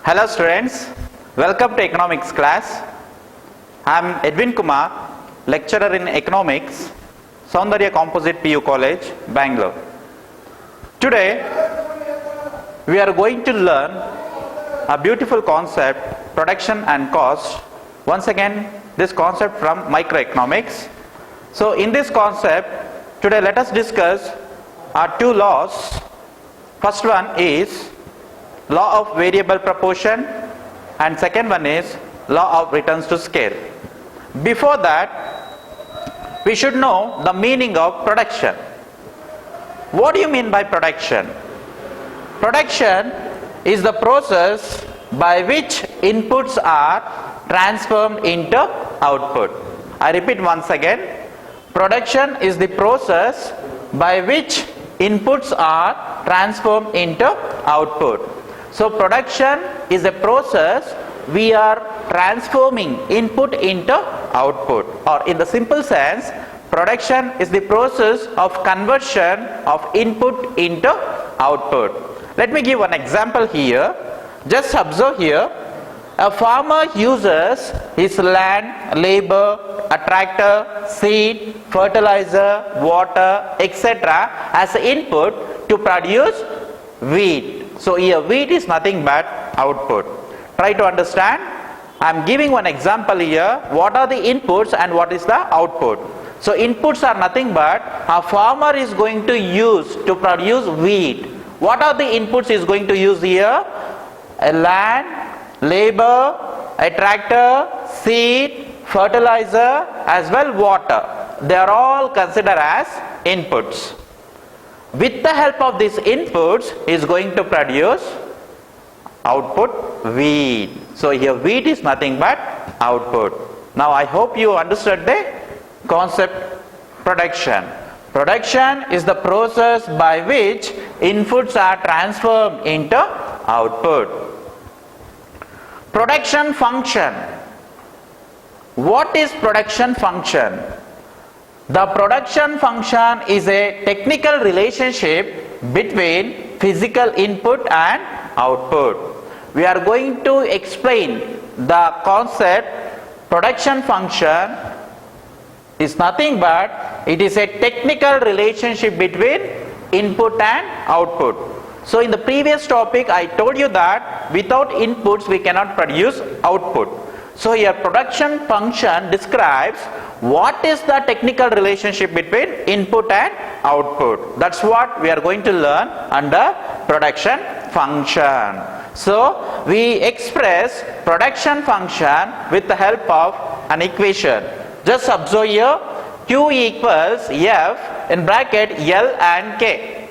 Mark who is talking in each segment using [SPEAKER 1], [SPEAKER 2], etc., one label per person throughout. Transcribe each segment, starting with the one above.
[SPEAKER 1] Hello students, welcome to economics class. I am Edwin Kumar, lecturer in economics, Soundarya Composite PU College, Bangalore. Today we are going to learn a beautiful concept, production and cost. Once again, this concept from microeconomics. So in this concept, today let us discuss our two laws. First one is law of variable proportion and second one is law of returns to scale. Before that, we should know the meaning of production. What do you mean by production? Production is the process by which inputs are transformed into output. I repeat once again. Production is the process by which inputs are transformed into output. So production is a process we are transforming input into output, or in the simple sense, production is the process of conversion of input into output. Let me give one example here. Just observe here. A farmer uses his land, labor, a tractor, seed, fertilizer, water, etc. as input to produce wheat. So here wheat is nothing but output. Try to understand. I am giving one example here. What are the inputs and what is the output? So inputs are nothing but a farmer is going to use to produce wheat. What are the inputs he is going to use here? A land, labor, a tractor, seed, fertilizer, as well water. They are all considered as inputs. With the help of these inputs, he is going to produce output wheat. So here wheat is nothing but output. Now I hope you understood the concept production. Production is the process by which inputs are transformed into output. Production function. What is production function? The production function is a technical relationship between physical input and output. We are going to explain the concept. Production function is nothing but it is a technical relationship between input and output. So in the previous topic I told you that without inputs we cannot produce output. So here production function describes what is the technical relationship between input and output. That's what we are going to learn under production function. So we express production function with the help of an equation. Just observe here, Q equals F in bracket L and K.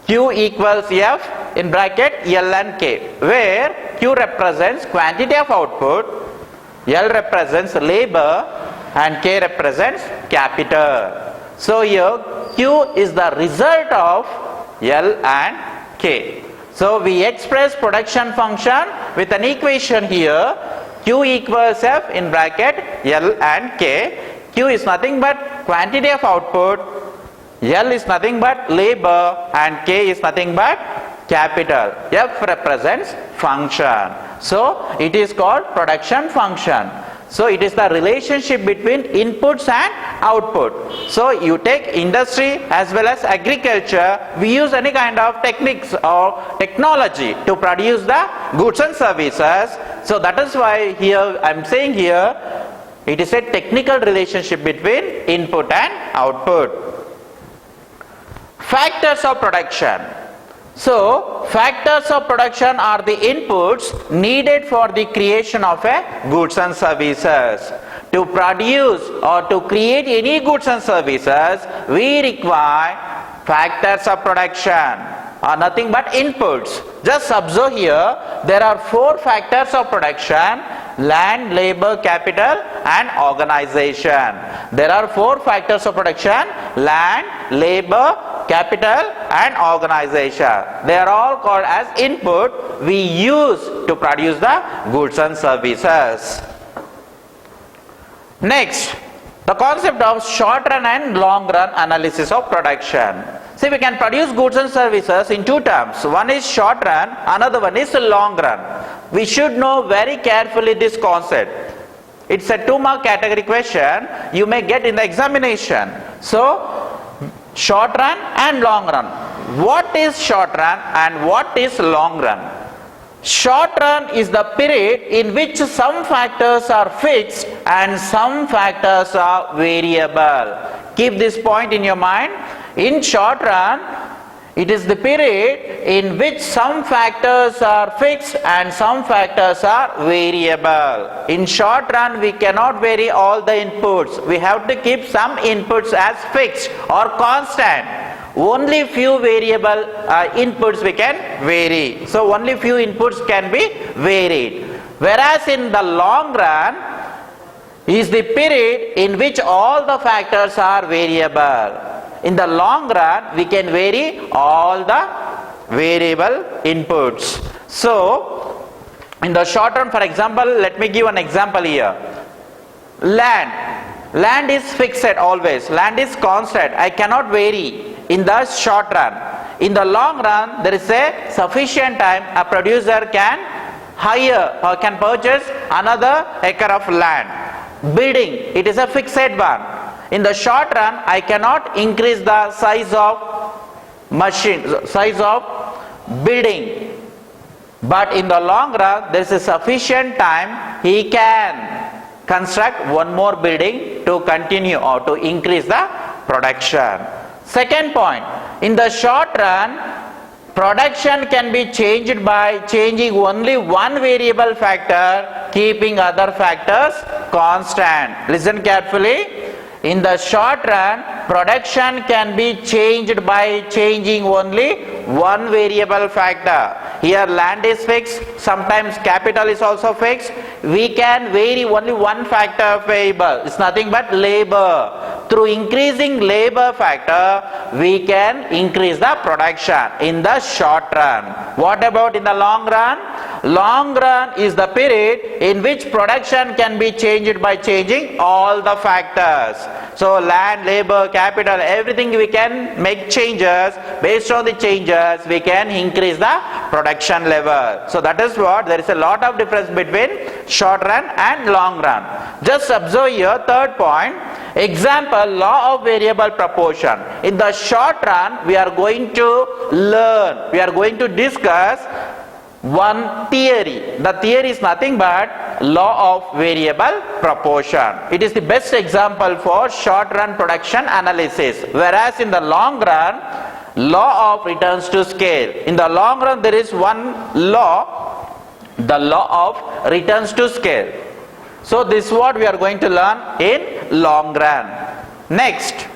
[SPEAKER 1] Q equals F in bracket L and K, where Q represents quantity of output, L represents labor, and K represents capital. So here Q is the result of L and K. So we express production function with an equation here. Q equals F in bracket L and K. Q is nothing but quantity of output, L is nothing but labor, and K is nothing but capital. F represents function. So it is called production function. So it is the relationship between inputs and output. So you take industry as well as agriculture, we use any kind of techniques or technology to produce the goods and services. So that is why here I am saying here it is a technical relationship between input and output. Factors of production. So factors of production are the inputs needed for the creation of a goods and services. To produce or to create any goods and services, we require factors of production, are nothing but inputs. Just observe here, there are four factors of production: land, labor, capital, and organization. There are four factors of production: land, labor, capital, and organization. They are all called as input we use to produce the goods and services. Next, the concept of short run and long run analysis of production. See, we can produce goods and services in two terms. One is short run, another one is long run. We should know very carefully this concept. It's a 2-mark category question you may get in the examination. So, short run and long run. What is short run and what is long run? Short run is the period in which some factors are fixed and some factors are variable. Keep this point in your mind. In short run, it is the period in which some factors are fixed and some factors are variable. In short run, we cannot vary all the inputs. We have to keep some inputs as fixed or constant. Only few variable inputs we can vary. So only few inputs can be varied. Whereas in the long run is the period in which all the factors are variable. In the long run we can vary all the variable inputs. So in the short run, for example, let me give an example here. Land is fixed always. Land is constant. I cannot vary in the short run. In the long run, there is a sufficient time a producer can hire or can purchase another acre of land. Building, it is a fixed one. In the short run, I cannot increase the size of building. But in the long run, there is a sufficient time he can construct one more building to continue or to increase the production. Second point, in the short run, production can be changed by changing only one variable factor, keeping other factors constant. Listen carefully. In the short run, production can be changed by changing only one variable factor. Here land is fixed, sometimes capital is also fixed. We can vary only one factor variable. It's nothing but labor. Through increasing labor factor, we can increase the production in the short run. What about in the long run? Long run is the period in which production can be changed by changing all the factors. So land, labor, capital, everything we can make changes. Based on the changes, we can increase the production level. So that is what, there is a lot of difference between short run and long run. Just observe here, third point. Example, law of variable proportion. In the short run, we are going to learn, we are going to discuss one theory. The theory is nothing but law of variable proportion. It is the best example for short run production analysis. Whereas in the long run, law of returns to scale. In the long run, there is one law, the law of returns to scale. So this is what we are going to learn in long run. Next,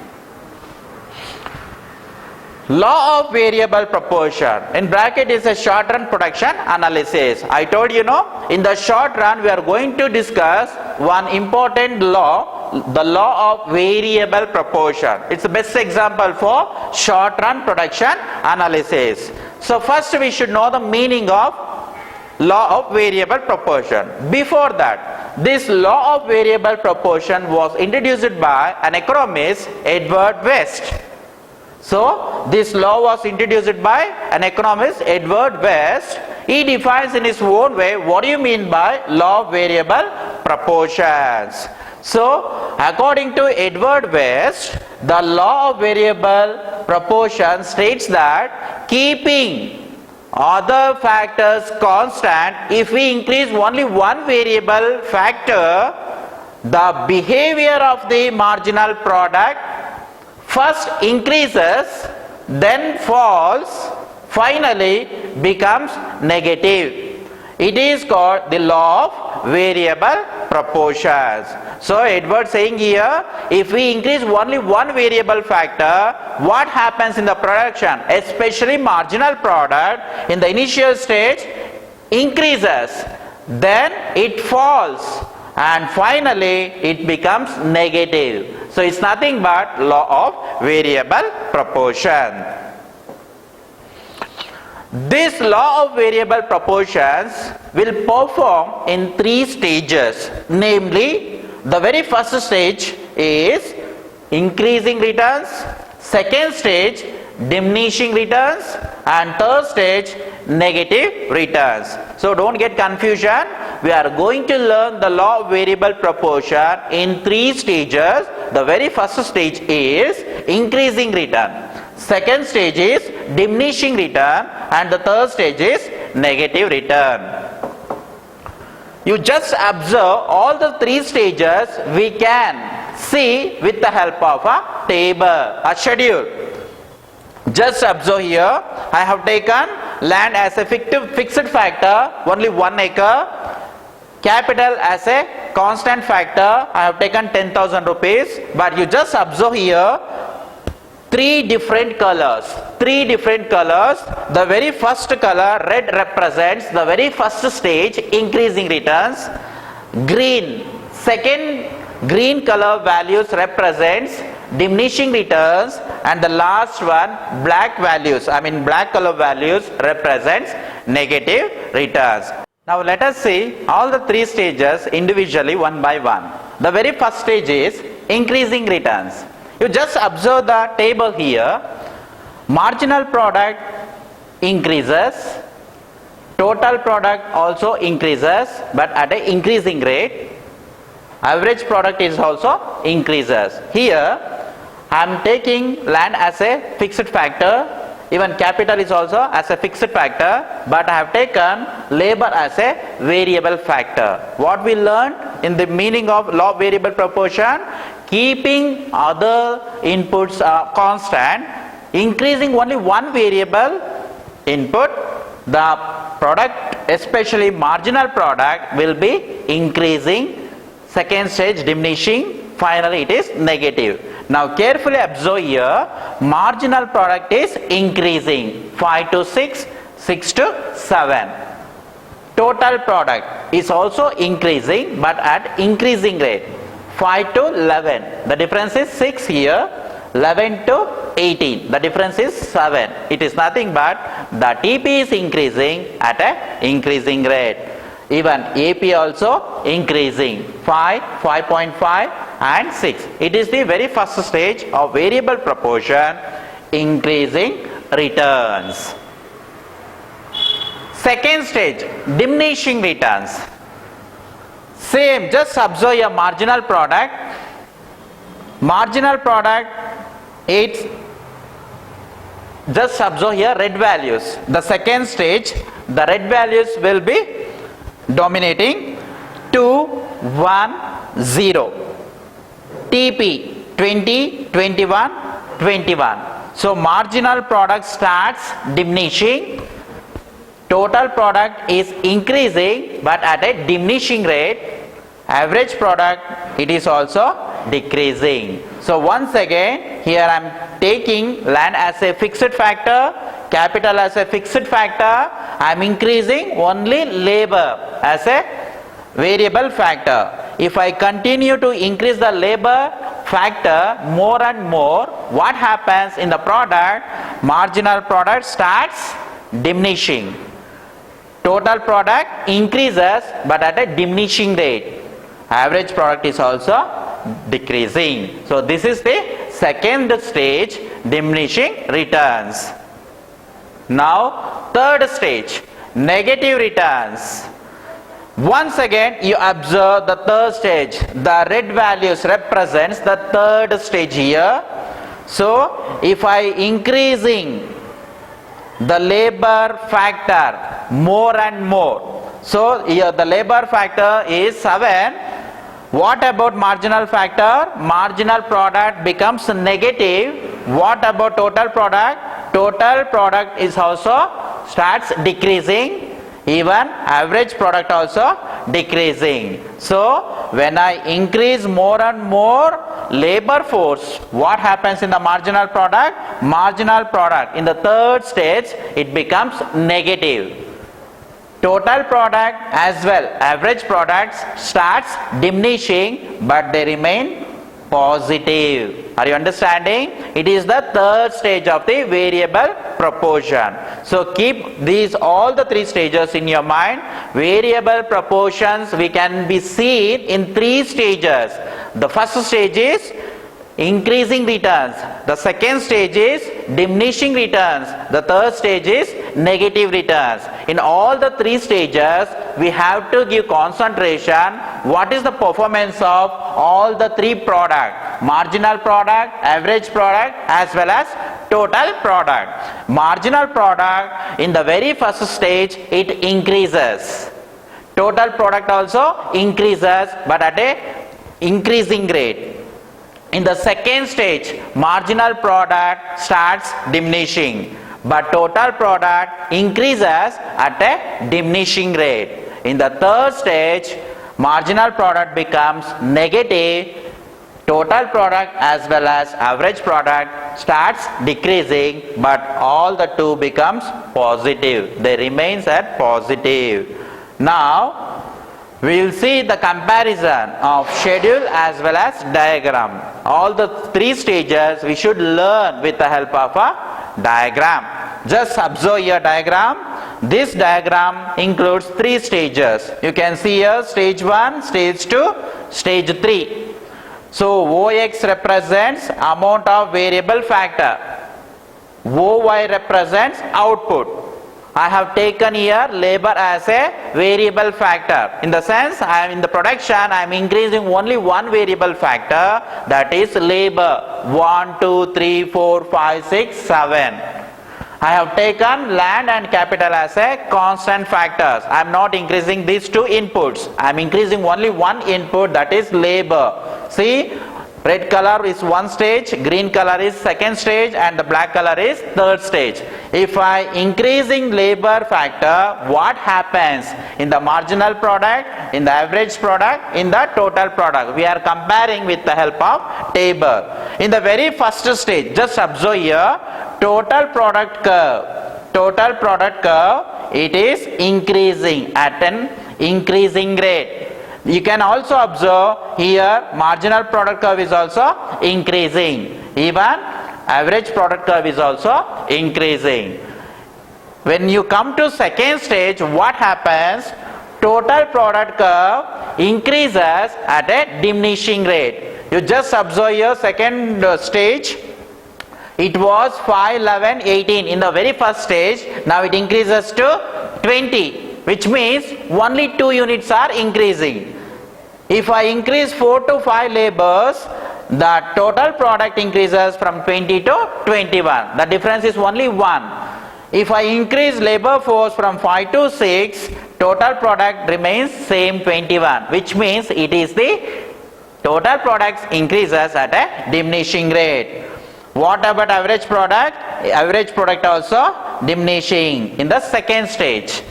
[SPEAKER 1] law of variable proportion. In bracket is a short run production analysis. I told you, in the short run we are going to discuss one important law, the law of variable proportion. It's the best example for short run production analysis. So first we should know the meaning of law of variable proportion. Before that, this law of variable proportion was introduced by an economist, Edward West. So this law was introduced by an economist, Edward West. He defines in his own way what do you mean by law of variable proportions. So according to Edward West, the law of variable proportion states that keeping other factors constant, if we increase only one variable factor, the behavior of the marginal product first increases, then falls, finally becomes negative. It is called the law of variable proportions. So Edward saying here, if we increase only one variable factor, what happens in the production, especially marginal product, in the initial stage increases, then it falls, and finally it becomes negative. So it's nothing but law of variable proportion. This law of variable proportions will perform in three stages. Namely, the very first stage is increasing returns, second stage diminishing returns, and third stage negative returns. So don't get confusion. We are going to learn the law of variable proportion in three stages. The very first stage is increasing return, second stage is diminishing return, and the third stage is negative return. You just observe all the three stages we can see with the help of a table, a schedule. Just observe here, I have taken land as a fixed factor, only 1 acre, capital as a constant factor, I have taken 10,000 rupees, but you just observe here, three different colors. The very first color, red, represents the very first stage, increasing returns. Green, second green color values represents diminishing returns, and the last one, black color values represents negative returns. Now let us see all the three stages individually one by one. The very first stage is increasing returns. You just observe the table here. Marginal product increases, total product also increases, but at an increasing rate. Average product is also increases. Here I am taking land as a fixed factor, even capital is also as a fixed factor, but I have taken labor as a variable factor. What we learned in the meaning of law of variable proportion, keeping other inputs constant, increasing only one variable input, the product, especially marginal product, will be increasing, second stage diminishing, finally it is negative. Now carefully observe here, marginal product is increasing, 5 to 6, 6 to 7. Total product is also increasing, but at increasing rate, 5 to 11. The difference is 6 here, 11 to 18. The difference is 7. It is nothing but the TP is increasing at an increasing rate. Even AP also increasing, 5, 5.5 and 6. It is the very first stage of variable proportion, increasing returns. Second stage, diminishing returns. Same, just observe a marginal product. Marginal product, it's just observe here red values. The second stage, the red values will be dominating 2, 1, 0. TP 20, 21, 21. So marginal product starts diminishing. Total product is increasing, but at a diminishing rate. Average product, it is also decreasing. So once again, here I am taking land as a fixed factor, capital as a fixed factor. I am increasing only labor as a variable factor. If I continue to increase the labor factor more and more, what happens in the product? Marginal product starts diminishing. Total product increases, but at a diminishing rate. Average product is also decreasing. So this is the second stage, diminishing returns. Now third stage, negative returns. Once again you observe the third stage. The red values represents the third stage here. So if I increasing the labor factor more and more, so here the labor factor is 7. What about marginal factor? Marginal product becomes negative. What about total product? Total product is also starts decreasing. Even average product also decreasing. So when I increase more and more labor force, what happens in the marginal product? Marginal product in the third stage, it becomes negative. Total product as well, average products starts diminishing, but they remain positive. Are you understanding? It is the third stage of the variable proportion. So keep these all the three stages in your mind. Variable proportions we can be seen in three stages. The first stage is increasing returns, the second stage is diminishing returns, the third stage is negative returns. In all the three stages we have to give concentration what is the performance of all the three product: marginal product, average product, as well as total product. Marginal product, in the very first stage it increases, total product also increases but at a increasing rate. In the second stage, marginal product starts diminishing, but total product increases at a diminishing rate. In the third stage, marginal product becomes negative, total product as well as average product starts decreasing, but all the two becomes positive. They remains at positive. Now, we will see the comparison of schedule as well as diagram. All the three stages we should learn with the help of a diagram. Just observe your diagram. This diagram includes three stages. You can see here stage 1, stage 2, stage 3. So OX represents amount of variable factor. OY represents output. I have taken here labor as a variable factor. In the sense, I am in the production, I am increasing only one variable factor, that is labor. 1, 2, 3, 4, 5, 6, 7. I have taken land and capital as a constant factors. I am not increasing these two inputs. I am increasing only one input, that is labor. See, red color is one stage, green color is second stage, and the black color is third stage. If I increasing labor factor, what happens in the marginal product, in the average product, in the total product? We are comparing with the help of table. In the very first stage, just observe here, total product curve. Total product curve, it is increasing at an increasing rate. You can also observe here marginal product curve is also increasing. Even average product curve is also increasing. When you come to second stage, what happens? Total product curve increases at a diminishing rate. You just observe your second stage. It was 5, 11, 18 in the very first stage. Now it increases to 20. Which means only 2 units are increasing. If I increase 4 to 5 labors, the total product increases from 20 to 21. The difference is only 1. If I increase labor force from 5 to 6, total product remains same 21. Which means it is the total product increases at a diminishing rate. What about average product? Average product also diminishing in the second stage.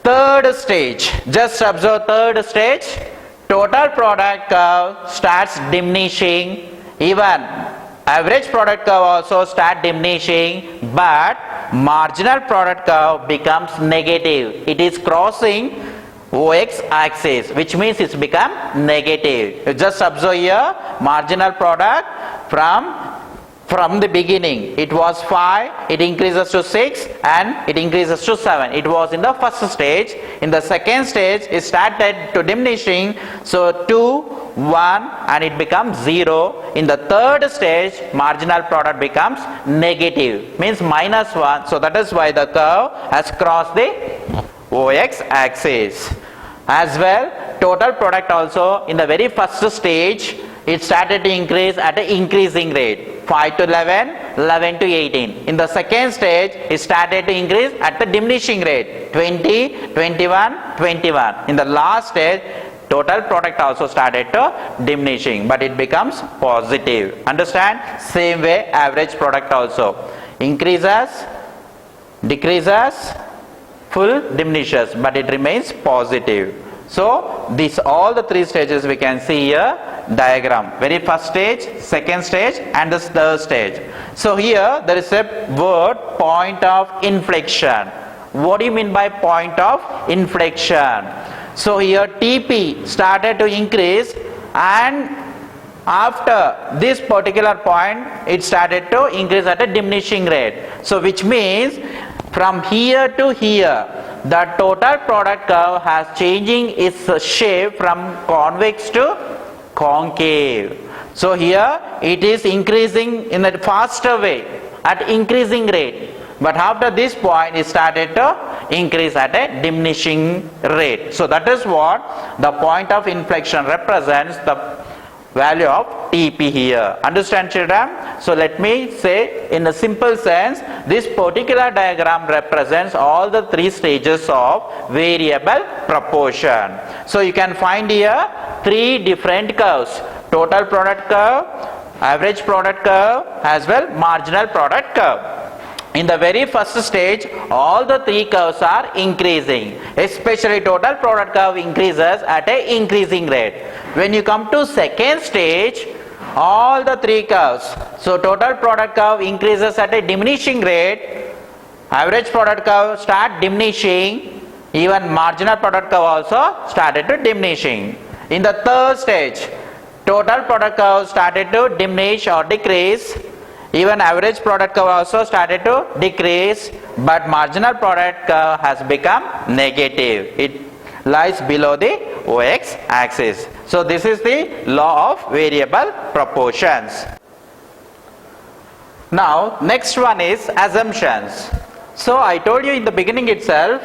[SPEAKER 1] Third stage, just observe third stage, total product curve starts diminishing, even average product curve also start diminishing, but marginal product curve becomes negative. It is crossing OX axis, which means it's become negative. You just observe here, marginal product from the beginning it was 5, it increases to 6 and it increases to 7. It was in the first stage. In the second stage it started to diminishing, so 2, 1 and it becomes 0. In the third stage marginal product becomes negative, means minus 1. So that is why the curve has crossed the OX axis. As well, total product also in the very first stage it started to increase at an increasing rate, 5 to 11, 11 to 18. In the second stage, it started to increase at the diminishing rate, 20, 21, 21. In the last stage, total product also started to diminishing, but it becomes positive. Understand? Same way, average product also increases, decreases, full diminishes, but it remains positive. So these all the three stages we can see here diagram. Very first stage, second stage and the third stage. So here there is a word point of inflection. What do you mean by point of inflection? So here TP started to increase and after this particular point it started to increase at a diminishing rate. So which means from here to here the total product curve has changing its shape from convex to concave. So here it is increasing in a faster way, at increasing rate. But after this point it started to increase at a diminishing rate. So that is what the point of inflection represents, the value of Tp here. Understand, children? So let me say in a simple sense, this particular diagram represents all the three stages of variable proportion. So you can find here three different curves: total product curve, average product curve, as well marginal product curve. In the very first stage, all the three curves are increasing, especially total product curve increases at a increasing rate. When you come to second stage, all the three curves, so total product curve increases at a diminishing rate, average product curve start diminishing, even marginal product curve also started to diminishing. In the third stage, total product curve started to diminish or decrease, even average product curve also started to decrease, but marginal product curve has become negative. It lies below the OX axis. So this is the law of variable proportions. Now next one is assumptions. So I told you in the beginning itself,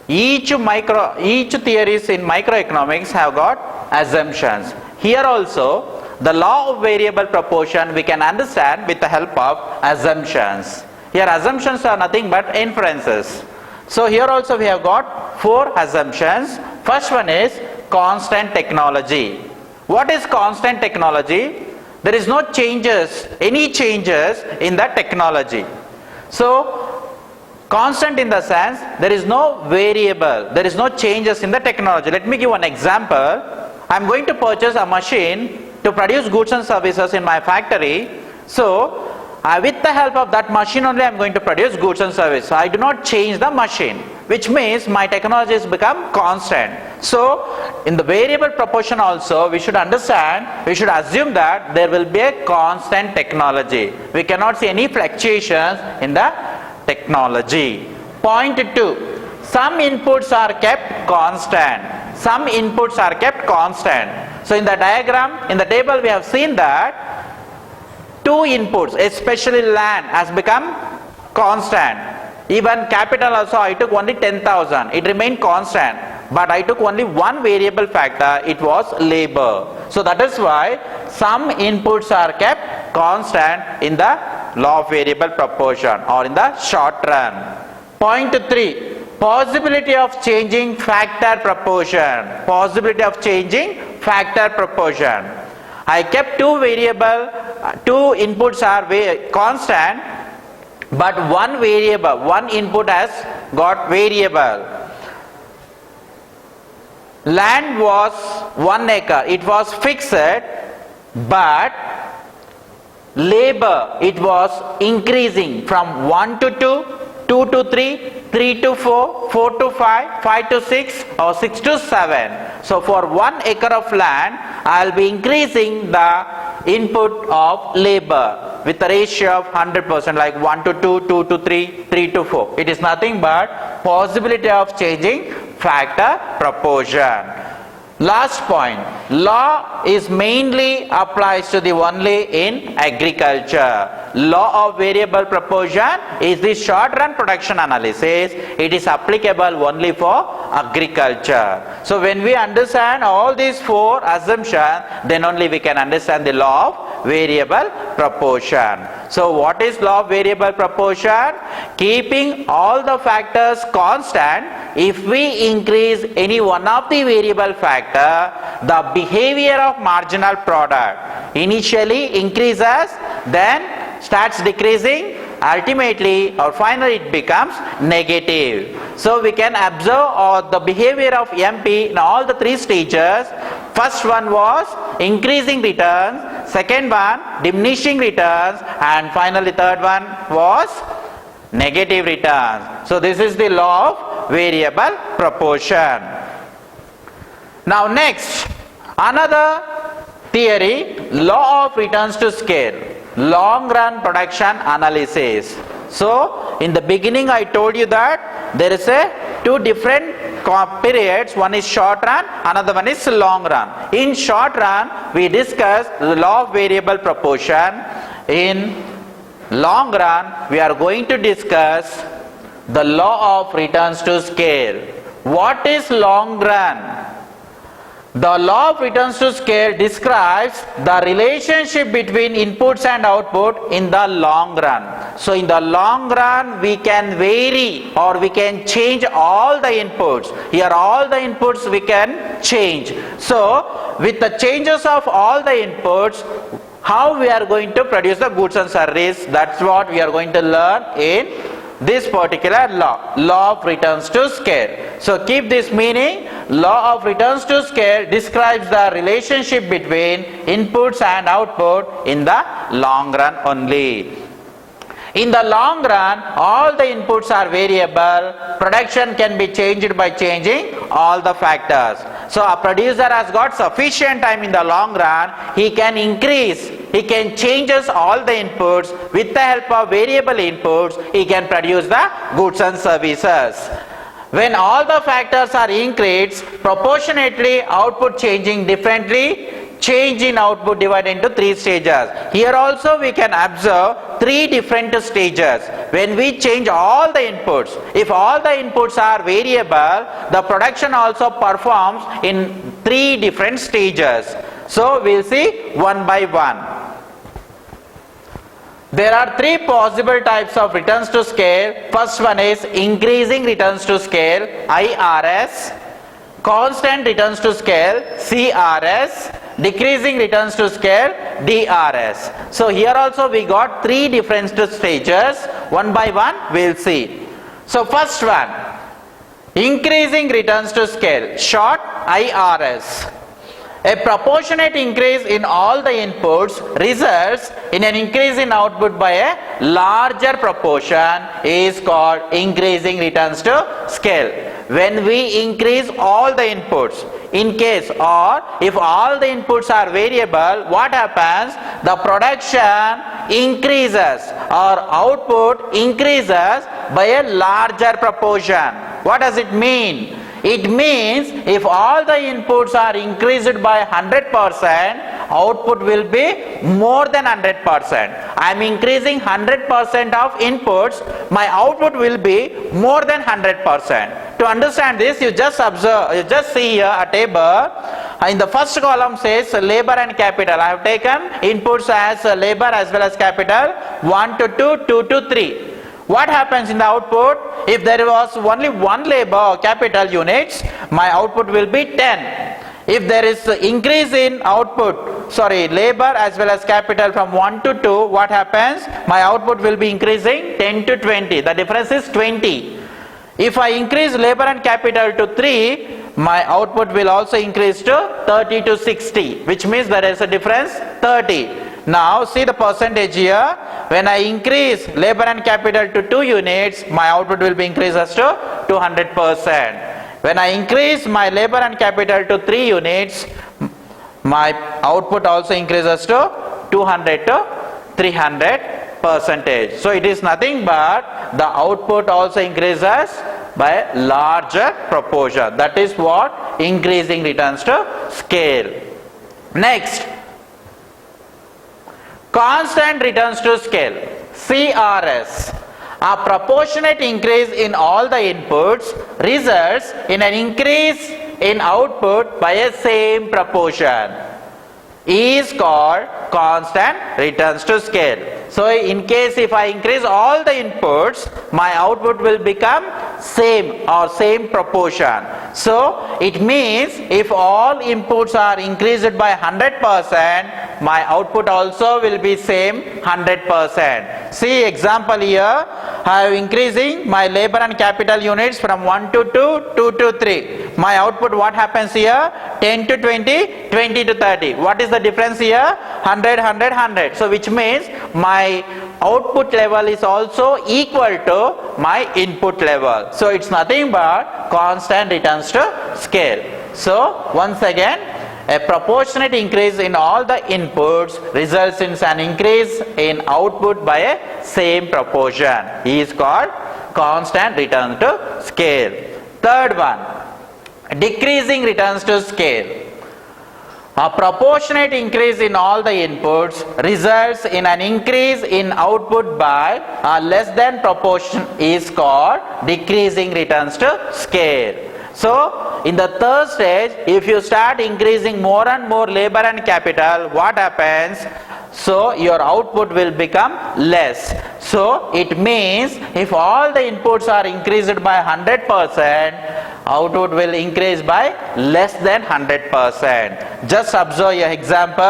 [SPEAKER 1] each theories in microeconomics have got assumptions. Here also the law of variable proportion we can understand with the help of assumptions. Here assumptions are nothing but inferences. So here also we have got four assumptions. First one is constant technology. What is constant technology? There is no changes, any changes in the technology. So constant in the sense there is no variable, there is no changes in the technology. Let me give one example. I am going to purchase a machine to produce goods and services in my factory. So with the help of that machine only I am going to produce goods and services. So I do not change the machine, which means my technology has become constant. So in the variable proportion also we should understand, we should assume that there will be a constant technology. We cannot see any fluctuations in the technology. Point 2. Some inputs are kept constant. Some inputs are kept constant. So in the diagram, in the table we have seen that two inputs, especially land, has become constant. Even capital also I took only 10,000, it remained constant. But I took only one variable factor, it was labor. So that is why some inputs are kept constant in the law of variable proportion or in the short run. Point 3. Possibility of changing factor proportion. Possibility of changing factor proportion. I kept two inputs are constant, but one variable, one input has got variable. Land was 1 acre, it was fixed, but labor, it was increasing from 1 to 2, 2 to 3, 3 to 4, 4 to 5, 5 to 6 or 6 to 7. So for 1 acre of land, I will be increasing the input of labor with a ratio of 100%, like 1 to 2, 2 to 3, 3 to 4. It is nothing but possibility of changing factor proportion. Last point, law is mainly applies to the only in agriculture. Law of variable proportion is the short run production analysis. It is applicable only for agriculture. So when we understand all these four assumptions, then only we can understand the law of variable proportion. So what is law of variable proportion? Keeping all the factors constant, if we increase any one of the variable factor, the behavior of marginal product initially increases, then starts decreasing, ultimately or finally it becomes negative. So we can observe the behavior of MP in all the three stages. First one was increasing returns, second one diminishing returns, and finally third one was negative returns. So this is the law of variable proportion. Now next, another theory, law of returns to scale, long run production analysis. So in the beginning I told you that there is a two different periods. One is short run, another one is long run. In short run, we discuss the law of variable proportion. In long run, we are going to discuss the law of returns to scale. What is long run? The law of returns to scale describes the relationship between inputs and output in the long run. So in the long run, we can vary or we can change all the inputs. Here all the inputs we can change. So with the changes of all the inputs, how we are going to produce the goods and service, that's what we are going to learn in this particular law of returns to scale. So keep this meaning. Law of returns to scale describes the relationship between inputs and output in the long run only. In the long run, all the inputs are variable. Production can be changed by changing all the factors. So a producer has got sufficient time in the long run. He can increase, he can changes all the inputs. With the help of variable inputs, he can produce the goods and services. When all the factors are increased, proportionately output changing differently, change in output divided into three stages. Here also we can observe three different stages. When we change all the inputs, if all the inputs are variable, the production also performs in three different stages. So we'll see one by one. There are three possible types of returns to scale. First one is increasing returns to scale, IRS, constant returns to scale, CRS, decreasing returns to scale, DRS. So here also we got three different stages. One by one we'll see. So first one, increasing returns to scale, short IRS. A proportionate increase in all the inputs results in an increase in output by a larger proportion is called increasing returns to scale. When we increase all the inputs, in case or if all the inputs are variable, what happens? The production increases or output increases by a larger proportion. What does it mean? It means if all the inputs are increased by 100%, output will be more than 100%. I am increasing 100% of inputs, my output will be more than 100%. To understand this, you just observe, you just see here a table. In the first column says labor and capital. I have taken inputs as labor as well as capital, 1 to 2, 2 to 3. What happens in the output? If there was only one labor or capital units, my output will be 10. If there is increase in labor as well as capital from 1 to 2, what happens? My output will be increasing 10 to 20. The difference is 20. If I increase labor and capital to 3, my output will also increase to 30 to 60, which means there is a difference 30. Now see the percentage here. When I increase labor and capital to 2 units, my output will be increased as to 200%. When I increase my labor and capital to 3 units, my output also increases to 200 to 300%. So it is nothing but the output also increases by larger proportion. That is what increasing returns to scale. Next, constant returns to scale, CRS. A proportionate increase in all the inputs results in an increase in output by a same proportion is called constant returns to scale. So in case if I increase all the inputs, my output will become same or same proportion. So it means if all inputs are increased by 100%, my output also will be same 100%. See example here, I am increasing my labor and capital units from 1 to 2, 2 to 3. My output, what happens here? 10 to 20, 20 to 30. What is the difference here? 100, 100, 100. So which means my output level is also equal to my input level. So it's nothing but constant returns to scale. So once again, a proportionate increase in all the inputs results in an increase in output by a same proportion. He is called constant return to scale. Third one, decreasing returns to scale. A proportionate increase in all the inputs results in an increase in output by a less than proportion is called decreasing returns to scale. So, in the third stage, if you start increasing more and more labor and capital, what happens? So, your output will become less. So, it means if all the inputs are increased by 100%, output will increase by less than 100%. Just observe your example.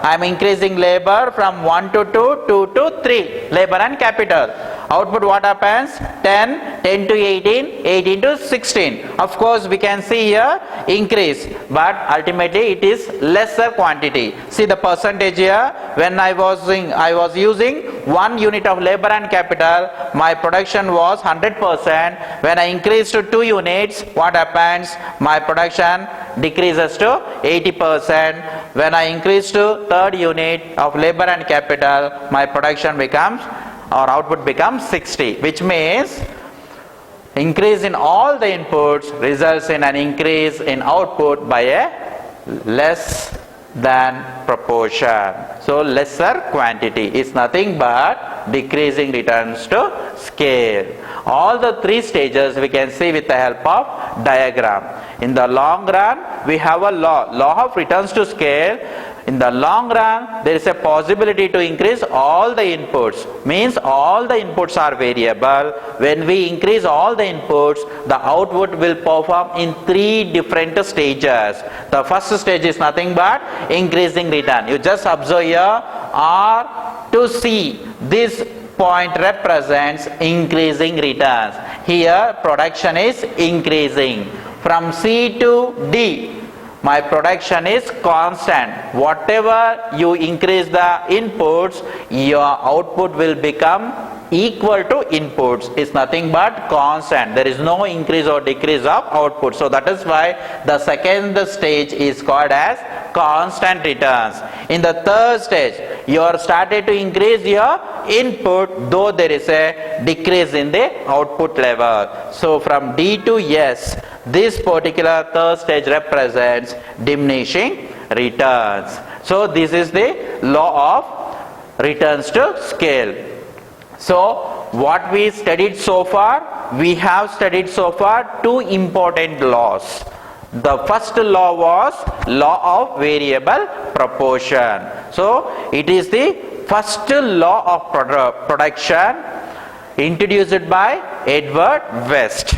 [SPEAKER 1] I am increasing labor from 1 to 2, 2 to 3, labor and capital. Output what happens? 10, 10 to 18, 18 to 16. Of course, we can see here increase, but ultimately it is lesser quantity. See the percentage here. When I was using 1 unit of labor and capital, my production was 100%. When I increase to 2 units, what happens? My production decreases to 80%. When I increase to third unit of labor and capital, my production becomes, or output becomes 60, which means increase in all the inputs results in an increase in output by a less than proportion. So lesser quantity is nothing but decreasing returns to scale. All the three stages we can see with the help of diagram. In the long run, we have a law of returns to scale. In the long run, there is a possibility to increase all the inputs. Means all the inputs are variable. When we increase all the inputs, the output will perform in 3 different stages. The first stage is nothing but increasing return. You just observe here R to C. This point represents increasing returns. Here production is increasing. From C to D, my production is constant. Whatever you increase the inputs, your output will become equal to inputs. It's nothing but constant. There is no increase or decrease of output. So that is why the second stage is called as constant returns. In the third stage, you are started to increase your input, though there is a decrease in the output level. So from D to S, this particular third stage represents diminishing returns. So this is the law of returns to scale. So what we studied so far? We have studied so far 2 important laws. The first law was law of variable proportion. So it is the first law of production introduced by Edward West.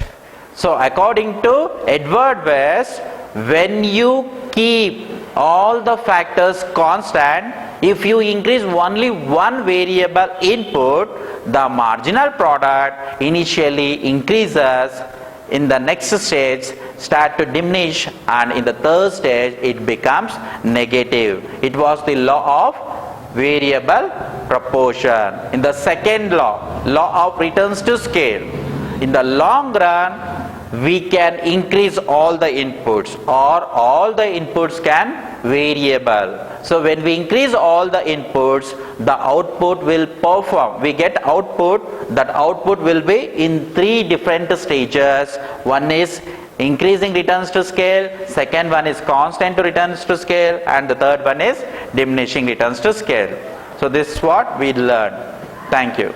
[SPEAKER 1] So according to Edward West, when you keep all the factors constant, if you increase only one variable input, the marginal product initially increases, in the next stage start to diminish, and in the third stage it becomes negative. It was the law of variable proportion. In the second law of returns to scale, in the long run we can increase all the inputs, or all the inputs can variable. So when we increase all the inputs, the output will perform. We get output. That output will be in 3 different stages. One is increasing returns to scale, second one is constant returns to scale, and the third one is diminishing returns to scale. So this is what we learned. Thank you.